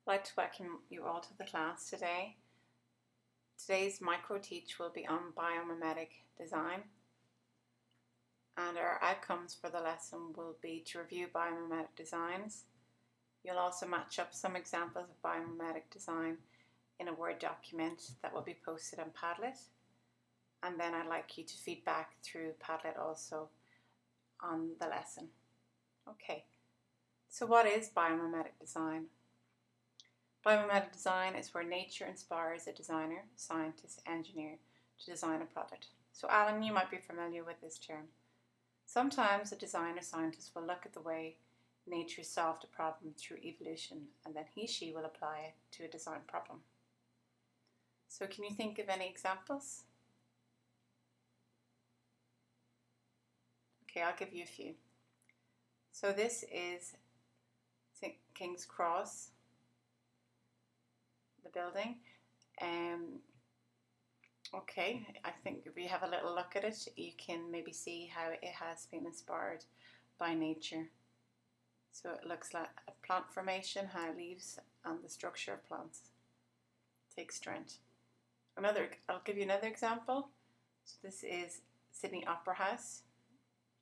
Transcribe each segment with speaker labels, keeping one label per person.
Speaker 1: I'd like to welcome you all to the class today. Today's micro teach will be on biomimetic design, and our outcomes for the lesson will be to review biomimetic designs. You'll also match up some examples of biomimetic design in a Word document that will be posted on Padlet, and then I'd like you to feed back through Padlet also on the lesson. Okay, so what is biomimetic design? Biomimetic design is where nature inspires a designer, scientist, engineer to design a product. So Alan, you might be familiar with this term. Sometimes a designer scientist will look at the way nature solved a problem through evolution, and then he/she will apply it to a design problem. So can you think of any examples? Okay, I'll give you a few. So this is St. King's Cross, the building. Okay, I think if you have a little look at it, you can maybe see how it has been inspired by nature. So it looks like a plant formation, how leaves and the structure of plants take strength. I'll give you another example. So this is Sydney Opera House.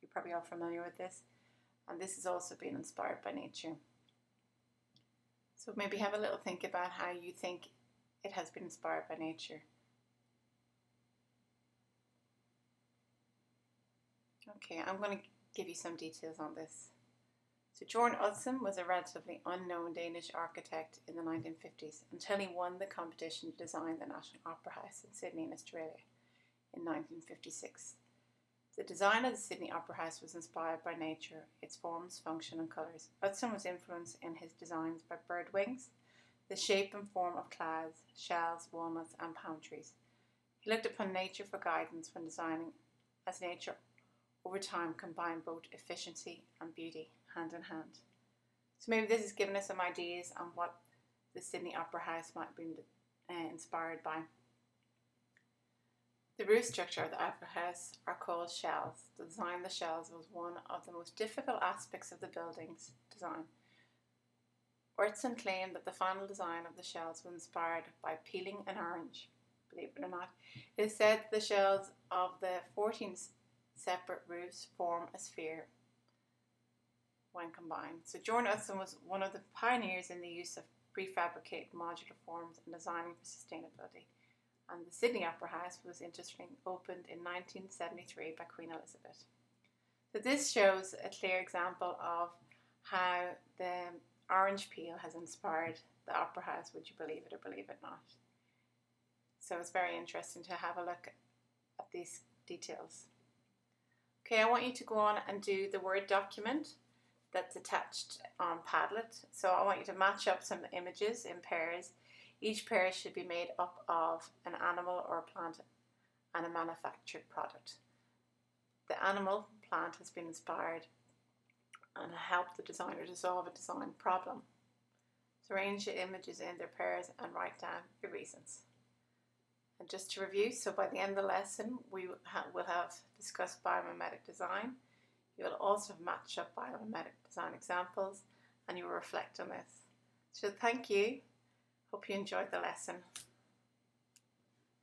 Speaker 1: You're probably all familiar with this. And this has also been inspired by nature. So maybe have a little think about how you think it has been inspired by nature. Okay, I'm going to give you some details on this. So Jorn Utzon was a relatively unknown Danish architect in the 1950s until he won the competition to design the National Opera House in Sydney in Australia in 1956. The design of the Sydney Opera House was inspired by nature, its forms, function and colours. Utzon was influenced in his designs by bird wings, the shape and form of clouds, shells, walnuts and palm trees. He looked upon nature for guidance when designing, as nature over time combined both efficiency and beauty hand in hand. So maybe this has given us some ideas on what the Sydney Opera House might have been inspired by. The roof structure of the Opera House are called shells. The design of the shells was one of the most difficult aspects of the building's design. Utzon claimed that the final design of the shells was inspired by peeling an orange. Believe it or not, it is said the shells of the 14 separate roofs form a sphere when combined. So Jorn Utzon was one of the pioneers in the use of prefabricated modular forms and designing for sustainability. And the Sydney Opera House was interestingly opened in 1973 by Queen Elizabeth. So this shows a clear example of how the orange peel has inspired the Opera House, would you believe it or believe it not. So it's very interesting to have a look at these details. Okay, I want you to go on and do the Word document that's attached on Padlet. So I want you to match up some images in pairs. Each pair should be made up of an animal or a plant and a manufactured product. The animal plant has been inspired and helped the designer to solve a design problem. So arrange the images in their pairs and write down your reasons. And just to review, so by the end of the lesson, we will have discussed biomimetic design. You will also match up biomimetic design examples and you will reflect on this. So thank you. Hope you enjoyed the lesson.